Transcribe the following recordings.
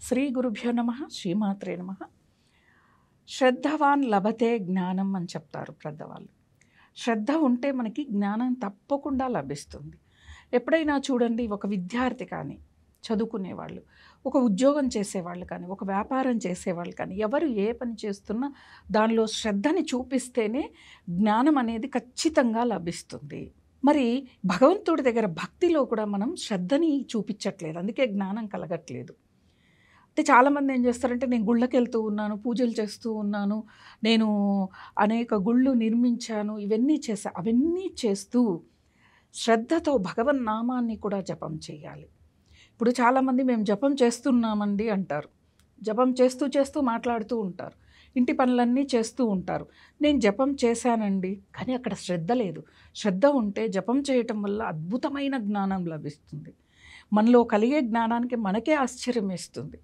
శ్రీ గురుభ్యో నమః శ్రీమాత్రే నమః. శ్రద్ధవాన్ లభతే జ్ఞానం అని చెప్తారు పెద్దవాళ్ళు. శ్రద్ధ ఉంటే మనకి జ్ఞానం తప్పకుండా లభిస్తుంది. ఎప్పుడైనా చూడండి, ఒక విద్యార్థి కానీ, చదువుకునేవాళ్ళు, ఒక ఉద్యోగం చేసేవాళ్ళు కానీ, ఒక వ్యాపారం చేసేవాళ్ళు కానీ, ఎవరు ఏ పని చేస్తున్నా దానిలో శ్రద్ధని చూపిస్తేనే జ్ఞానం అనేది ఖచ్చితంగా లభిస్తుంది. మరి భగవంతుడి దగ్గర భక్తిలో కూడా మనం శ్రద్ధని చూపించట్లేదు, అందుకే జ్ఞానం కలగట్లేదు. అంటే చాలామంది ఏం చేస్తారంటే, నేను గుళ్ళకి వెళ్తూ ఉన్నాను, పూజలు చేస్తూ ఉన్నాను, నేను అనేక గుళ్ళు నిర్మించాను, ఇవన్నీ అవన్నీ చేస్తూ శ్రద్ధతో భగవన్నామాన్ని కూడా జపం చేయాలి. ఇప్పుడు చాలామంది మేము జపం చేస్తున్నామండి అంటారు. జపం చేస్తూ చేస్తూ మాట్లాడుతూ ఉంటారు, ఇంటి పనులన్నీ చేస్తూ ఉంటారు. నేను జపం చేశానండి, కానీ అక్కడ శ్రద్ధ లేదు. శ్రద్ధ ఉంటే జపం చేయటం వల్ల అద్భుతమైన జ్ఞానం లభిస్తుంది. మనలో కలిగే జ్ఞానానికి మనకే ఆశ్చర్యం వేస్తుంది.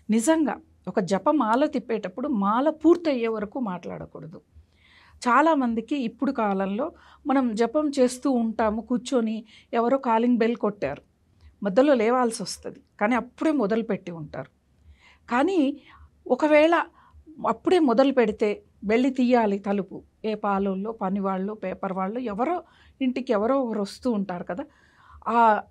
నిజంగా ఒక జపమాల తిప్పేటప్పుడు మాల పూర్తయ్యే వరకు మాట్లాడకూడదు. చాలామందికి ఇప్పుడు కాలంలో మనం జపం చేస్తూ ఉంటాము, కూర్చొని ఎవరో కాలింగ్ బెల్ కొట్టారు, మధ్యలో లేవాల్సి వస్తుంది, కానీ అప్పుడే మొదలుపెట్టి ఉంటారు. కానీ ఒకవేళ అప్పుడే మొదలు పెడితే వెళ్ళి తీయాలి తలుపు, ఏ పాలోళ్ళు, పనివాళ్ళు, పేపర్ వాళ్ళు, ఎవరో ఇంటికి ఎవరో ఒకరు వస్తూ ఉంటారు కదా,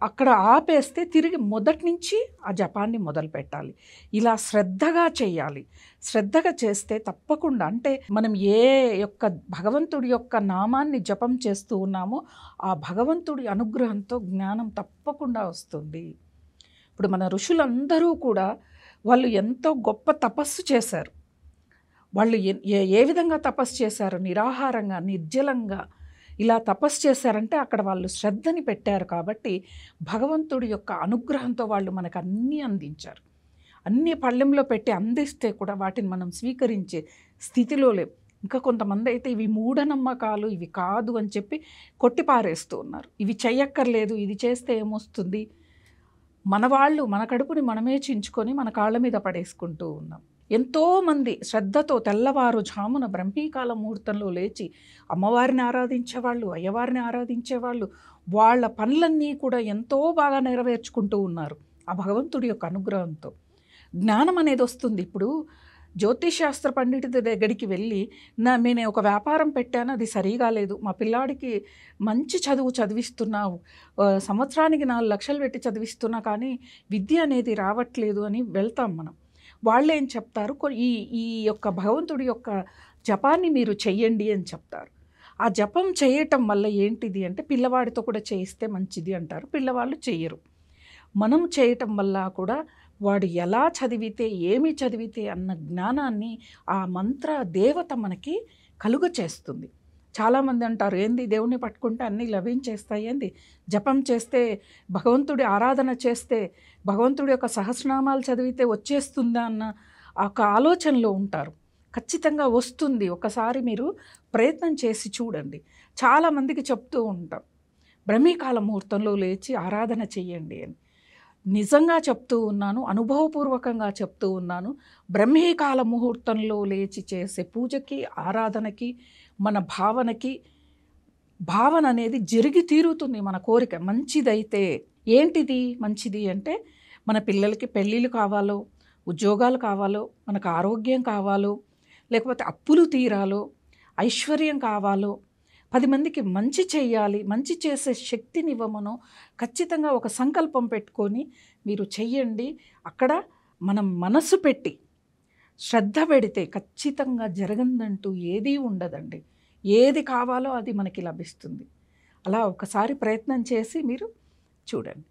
అక్కడ ఆపేస్తే తిరిగి మొదటి నుంచి ఆ జపాన్ని మొదలు పెట్టాలి. ఇలా శ్రద్ధగా చేయాలి. శ్రద్ధగా చేస్తే తప్పకుండా, అంటే మనం ఏ యొక్క భగవంతుడి యొక్క నామాన్ని జపం చేస్తూ ఉన్నామో ఆ భగవంతుడి అనుగ్రహంతో జ్ఞానం తప్పకుండా వస్తుంది. ఇప్పుడు మన ఋషులందరూ కూడా వాళ్ళు ఎంతో గొప్ప తపస్సు చేశారు. వాళ్ళు ఏ విధంగా తపస్సు చేశారు? నిరాహారంగా, నిర్జలంగా ఇలా తపస్సు చేశారంటే అక్కడ వాళ్ళు శ్రద్ధని పెట్టారు. కాబట్టి భగవంతుడి యొక్క అనుగ్రహంతో వాళ్ళు మనకు అన్నీ అందించారు. అన్ని పళ్ళెంలో పెట్టి అందిస్తే కూడా వాటిని మనం స్వీకరించే స్థితిలో లేవు. ఇంకా కొంతమంది అయితే ఇవి మూఢనమ్మకాలు, ఇవి కాదు అని చెప్పి కొట్టిపారేస్తూ ఉన్నారు. ఇవి చెయ్యక్కర్లేదు, ఇది చేస్తే ఏమొస్తుంది, మన వాళ్ళు మన కడుపుని మనమే చించుకొని మన కాళ్ళ మీద పడేసుకుంటూ ఉన్నాం. ఎంతోమంది శ్రద్ధతో తెల్లవారు జామున బ్రహ్మీకాల ముహూర్తంలో లేచి అమ్మవారిని ఆరాధించేవాళ్ళు, అయ్యవారిని ఆరాధించేవాళ్ళు, వాళ్ళ పనులన్నీ కూడా ఎంతో బాగా నెరవేర్చుకుంటూ ఉన్నారు ఆ భగవంతుడి యొక్క అనుగ్రహంతో. జ్ఞానం అనేది వస్తుంది. ఇప్పుడు జ్యోతిషాస్త్ర పండితుడి దగ్గరికి వెళ్ళి, నేను ఒక వ్యాపారం పెట్టాను, అది సరిగా లేదు, మా పిల్లాడికి మంచి చదువు చదివిస్తున్నావు, సంవత్సరానికి 4 లక్షలు పెట్టి చదివిస్తున్నా కానీ విద్య అనేది రావట్లేదు అని వెళ్తాం మనం. వాళ్ళు ఏం చెప్తారు, ఈ యొక్క భగవంతుడి యొక్క జపాన్ని మీరు చెయ్యండి అని చెప్తారు. ఆ జపం చేయటం వల్ల ఏంటిది అంటే, పిల్లవాడితో కూడా చేయిస్తే మంచిది అంటారు. పిల్లవాళ్ళు చెయ్యరు. మనం చేయటం వల్ల కూడా వాడు ఎలా చదివితే, ఏమి చదివితే అన్న జ్ఞానాన్ని ఆ మంత్ర దేవత మనకి కలుగ చేస్తుంది. చాలామంది అంటారు, ఏంది దేవుణ్ణి పట్టుకుంటే అన్నీ లభించేస్తాయి, ఏంది జపం చేస్తే, భగవంతుడి ఆరాధన చేస్తే, భగవంతుడి యొక్క సహస్రనామాలు చదివితే వచ్చేస్తుందా అన్న ఒక ఆలోచనలో ఉంటారు. ఖచ్చితంగా వస్తుంది. ఒకసారి మీరు ప్రయత్నం చేసి చూడండి. చాలామందికి చెప్తూ ఉంటాం, బ్రహ్మీకాల ముహూర్తంలో లేచి ఆరాధన చెయ్యండి అని. నిజంగా చెప్తూ ఉన్నాను, అనుభవపూర్వకంగా చెప్తూ ఉన్నాను. బ్రహ్మీకాల ముహూర్తంలో లేచి చేసే పూజకి, ఆరాధనకి, మన భావన అనేది జరిగి తీరుతుంది. మన కోరిక మంచిదైతే ఏంటిది మంచిది అంటే, మన పిల్లలకి పెళ్ళిళ్ళు కావాలో, ఉద్యోగాలు కావాలో, మనకు ఆరోగ్యం కావాలో, లేకపోతే అప్పులు తీరాలో, ఐశ్వర్యం కావాలో, 10 మందికి మంచి చేయాలి, మంచి చేసే శక్తినివ్వమనో ఖచ్చితంగా ఒక సంకల్పం పెట్టుకొని మీరు చెయ్యండి. అక్కడ మనం మనసు పెట్టి శ్రద్ధ పెడితే ఖచ్చితంగా జరగదంటూ ఏదీ ఉండదండి. ఏది కావాలో అది మనకి లభిస్తుంది. అలా ఒకసారి ప్రయత్నం చేసి మీరు చూడండి.